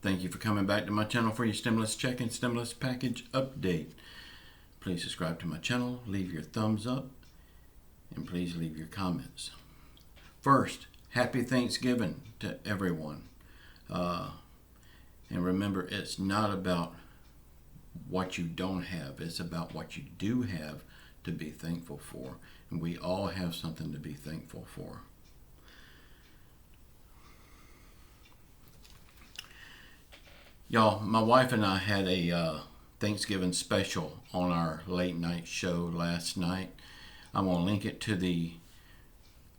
Thank you for coming back to my channel for your stimulus check and stimulus package update. Please subscribe to my channel, leave your thumbs up, and please leave your comments. First, happy Thanksgiving to everyone. And remember, it's not about what you don't have, it's about what you do have to be thankful for. And we all have something to be thankful for. Y'all, my wife and I had a Thanksgiving special on our late night show last night. I'm going to link it to the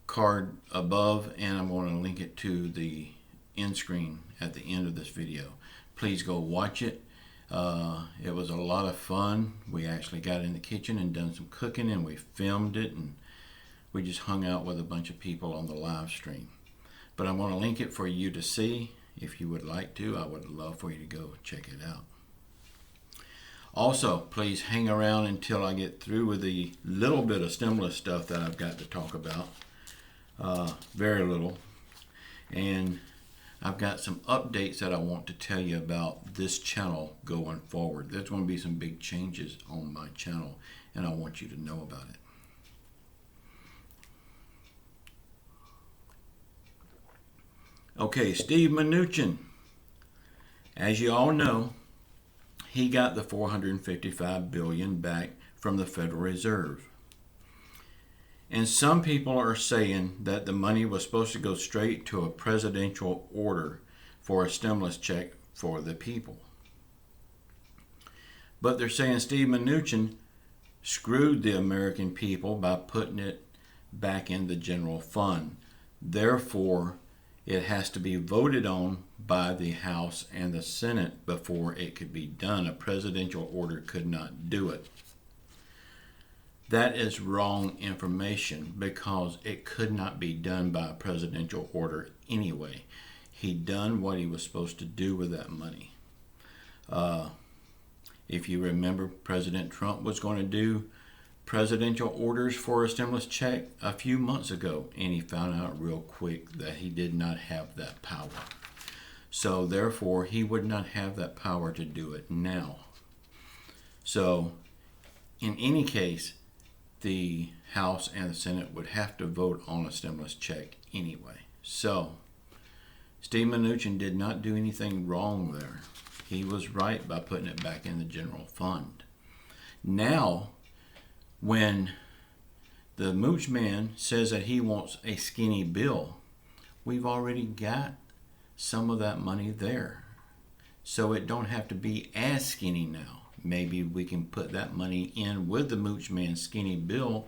card above, and I'm going to link it to the end screen at the end of this video. Please go watch it. It was a lot of fun. We actually got in the kitchen and done some cooking, and we filmed it, and we just hung out with a bunch of people on the live stream. But I'm going to link it for you to see. If you would like to, I would love for you to go check it out. Also, please hang around until I get through with the little bit of stimulus stuff that I've got to talk about. Very little. And I've got some updates that I want to tell you about this channel going forward. There's going to be some big changes on my channel, and I want you to know about it. Okay, Steve Mnuchin, as you all know, he got the $455 billion back from the Federal Reserve. And some people are saying that the money was supposed to go straight to a presidential order for a stimulus check for the people. But they're saying Steve Mnuchin screwed the American people by putting it back in the general fund. Therefore, it has to be voted on by the House and the Senate before it could be done. A presidential order could not do it. That is wrong information because it could not be done by a presidential order anyway. He done what he was supposed to do with that money. If you remember, President Trump was going to do presidential orders for a stimulus check a few months ago, and he found out real quick that he did not have that power. So therefore, he would not have that power to do it now. So in any case, the House and the Senate would have to vote on a stimulus check anyway. So Steve Mnuchin did not do anything wrong there. He was right by putting it back in the general fund. Now, when the Mooch Man says that he wants a skinny bill, we've already got some of that money there. So it don't have to be as skinny now. Maybe we can put that money in with the Mooch Man's skinny bill,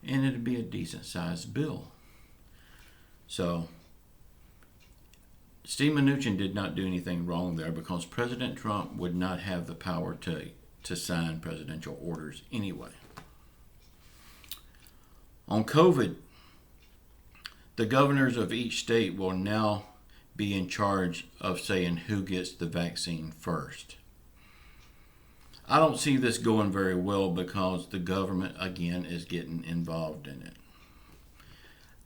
and it'd be a decent sized bill. So Steve Mnuchin did not do anything wrong there because President Trump would not have the power to sign presidential orders anyway. On COVID, the governors of each state will now be in charge of saying who gets the vaccine first. I don't see this going very well because the government, again, is getting involved in it.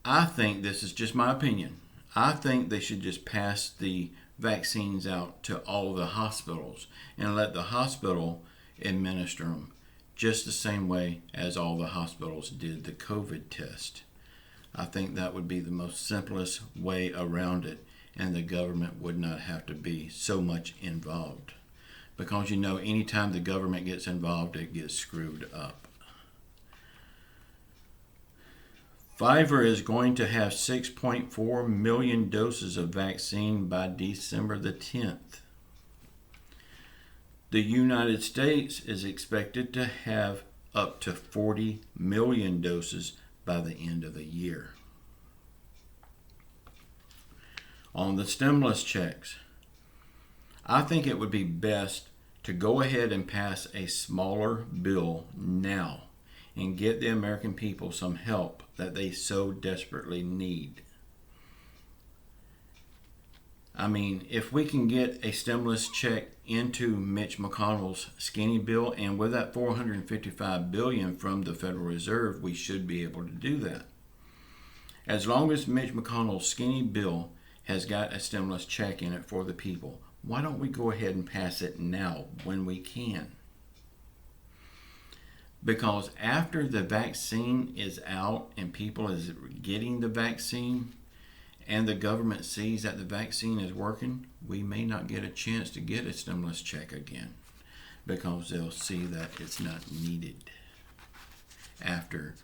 I think, this is just my opinion, I think they should just pass the vaccines out to all the hospitals and let the hospital administer them just the same way as all the hospitals did the COVID test. I think that would be the most simplest way around it, and the government would not have to be so much involved. Because you know, anytime the government gets involved, it gets screwed up. Pfizer is going to have 6.4 million doses of vaccine by December the 10th. The United States is expected to have up to 40 million doses by the end of the year. On the stimulus checks, I think it would be best to go ahead and pass a smaller bill now and get the American people some help that they so desperately need. I mean, if we can get a stimulus check into Mitch McConnell's skinny bill, and with that $455 billion from the Federal Reserve, we should be able to do that. As long as Mitch McConnell's skinny bill has got a stimulus check in it for the people, Why don't we go ahead and pass it now when we can? Because after the vaccine is out and people is getting the vaccine and the government sees that the vaccine is working, we may not get a chance to get a stimulus check again because they'll see that it's not needed after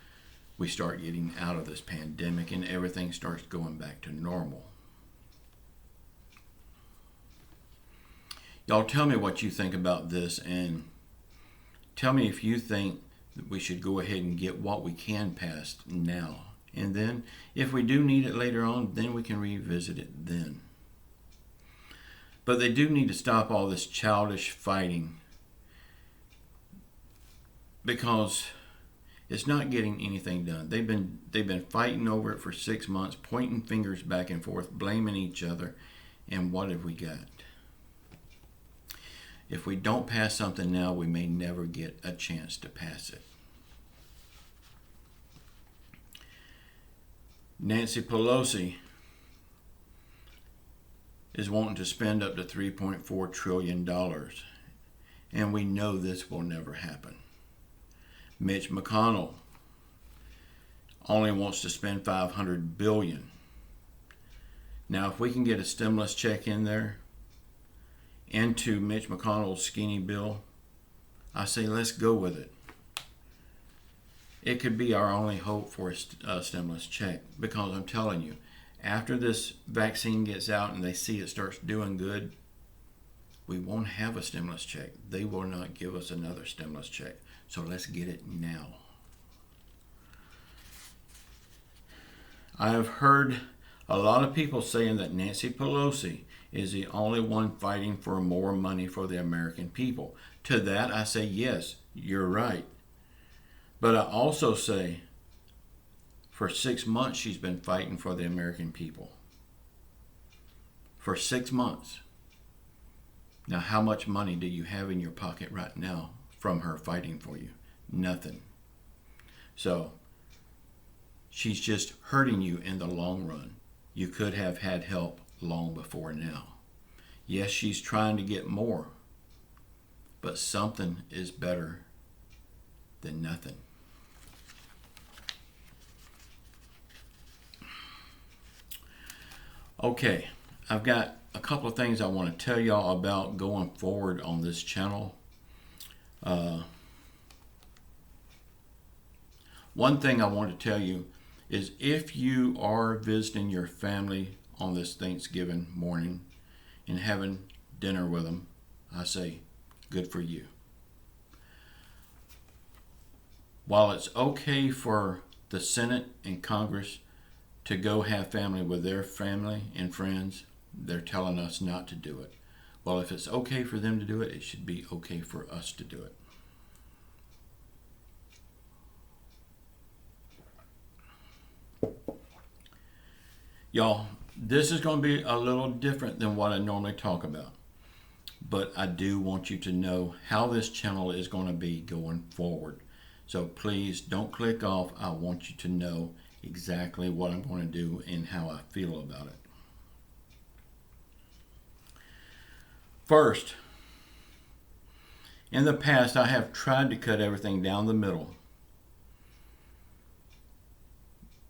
we start getting out of this pandemic and everything starts going back to normal. Y'all tell me what you think about this, and tell me if you think that we should go ahead and get what we can pass now. And then if we do need it later on, then we can revisit it then. But they do need to stop all this childish fighting, because it's not getting anything done. They've been fighting over it for 6 months, pointing fingers back and forth, blaming each other. And what have we got? If we don't pass something now, we may never get a chance to pass it. Nancy Pelosi is wanting to spend up to $3.4 trillion. And we know this will never happen. Mitch McConnell only wants to spend $500 billion. Now, if we can get a stimulus check in there into Mitch McConnell's skinny bill, I say let's go with it. It could be our only hope for a stimulus check, because I'm telling you, after this vaccine gets out and they see it starts doing good, we won't have a stimulus check. They will not give us another stimulus check. So let's get it now. I have heard a lot of people saying that Nancy Pelosi is the only one fighting for more money for the American people. To that I say, yes, you're right. But I also say, for 6 months she's been fighting for the American people. For 6 months. Now, how much money do you have in your pocket right now from her fighting for you? Nothing. So, she's just hurting you in the long run. You could have had help long before now. Yes, she's trying to get more, but something is better than nothing. Okay, I've got a couple of things I want to tell y'all about going forward on this channel. One thing I want to tell you is, if you are visiting your family on this Thanksgiving morning and having dinner with them, I say good for you. While it's okay for the Senate and Congress to go have family with their family and friends, they're telling us not to do it. Well, if it's okay for them to do it, it should be okay for us to do it. Y'all, this is going to be a little different than what I normally talk about. But I do want you to know how this channel is going to be going forward. So please don't click off. I want you to know exactly what I'm going to do and how I feel about it. First, in the past, I have tried to cut everything down the middle.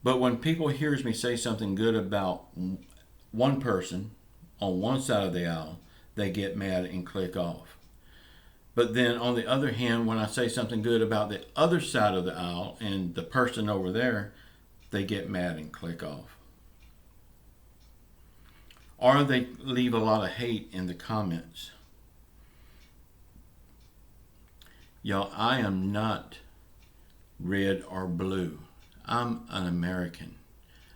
But when people hears me say something good about one person on one side of the aisle, they get mad and click off. But then on the other hand, when I say something good about the other side of the aisle and the person over there, they get mad and click off. Or they leave a lot of hate in the comments. Y'all, I am not red or blue. I'm an American.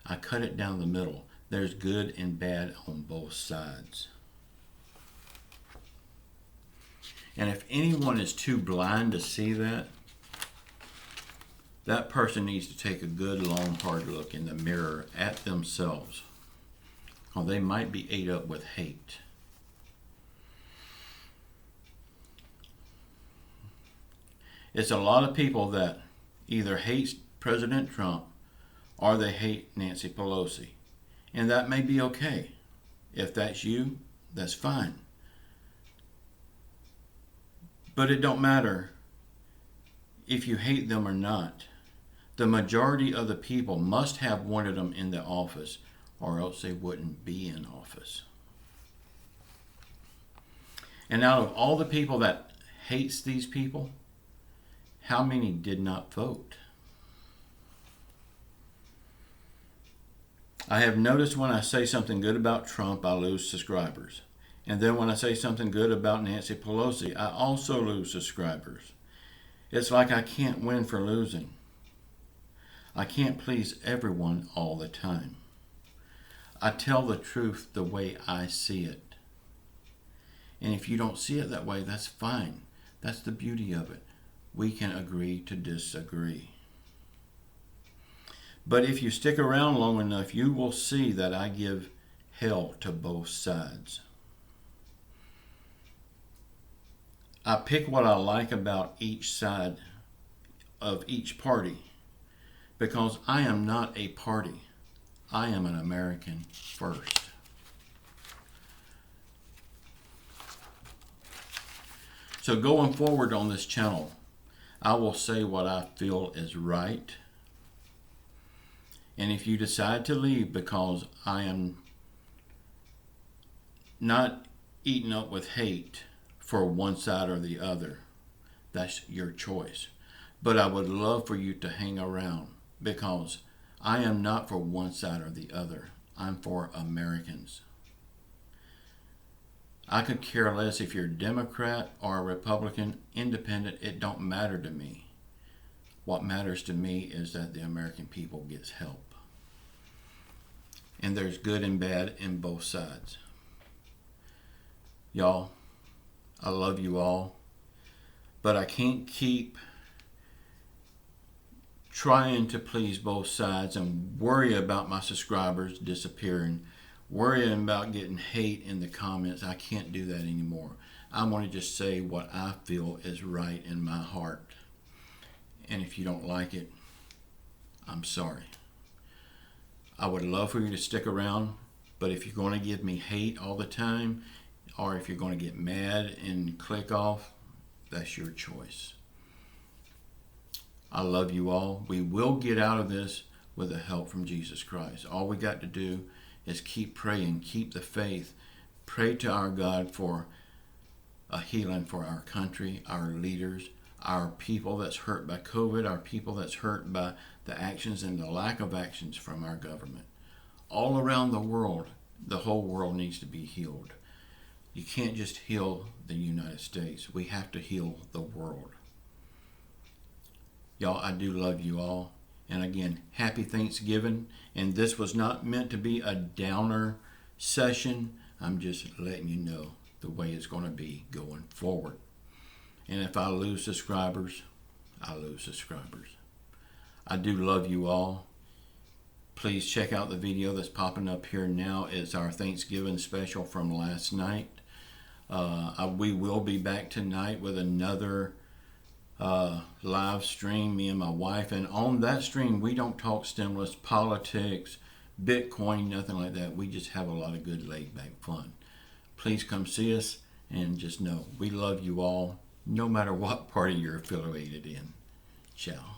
I cut it down the middle. There's good and bad on both sides. And if anyone is too blind to see that, that person needs to take a good, long, hard look in the mirror at themselves. Or they might be ate up with hate. It's a lot of people that either hate President Trump or they hate Nancy Pelosi. And that may be okay. If that's you, that's fine. But it don't matter if you hate them or not. The majority of the people must have wanted them in the office, or else they wouldn't be in office. And out of all the people that hates these people, how many did not vote? I have noticed when I say something good about Trump, I lose subscribers. And then when I say something good about Nancy Pelosi, I also lose subscribers. It's like I can't win for losing. I can't please everyone all the time. I tell the truth the way I see it. And if you don't see it that way, that's fine. That's the beauty of it. We can agree to disagree. But if you stick around long enough, you will see that I give hell to both sides. I pick what I like about each side of each party because I am not a party. I am an American first. So going forward on this channel, I will say what I feel is right. And if you decide to leave because I am not eaten up with hate for one side or the other, that's your choice. But I would love for you to hang around because I am not for one side or the other. I'm for Americans. I could care less if you're a Democrat or a Republican, independent, it don't matter to me. What matters to me is that the American people gets help. And there's good and bad in both sides. Y'all, I love you all, but I can't keep trying to please both sides and worry about my subscribers disappearing, worrying about getting hate in the comments. I can't do that anymore. I want to just say what I feel is right in my heart. And if you don't like it, I'm sorry. I would love for you to stick around, but if you're going to give me hate all the time, or if you're going to get mad and click off, that's your choice. I love you all. We will get out of this with the help from Jesus Christ. All we got to do is keep praying, keep the faith, pray to our God for a healing for our country, our leaders, our people that's hurt by COVID, our people that's hurt by the actions and the lack of actions from our government. All around the world, the whole world needs to be healed. You can't just heal the United States. We have to heal the world. Y'all, I do love you all. And again, happy Thanksgiving. And this was not meant to be a downer session. I'm just letting you know the way it's going to be going forward. And if I lose subscribers, I lose subscribers. I do love you all. Please check out the video that's popping up here now. It's our Thanksgiving special from last night. We will be back tonight with another live stream, me and my wife. And on that stream, we don't talk stimulus, politics, Bitcoin, nothing like that. We just have a lot of good laid-back fun. Please come see us and just know we love you all, no matter what party you're affiliated in. Ciao.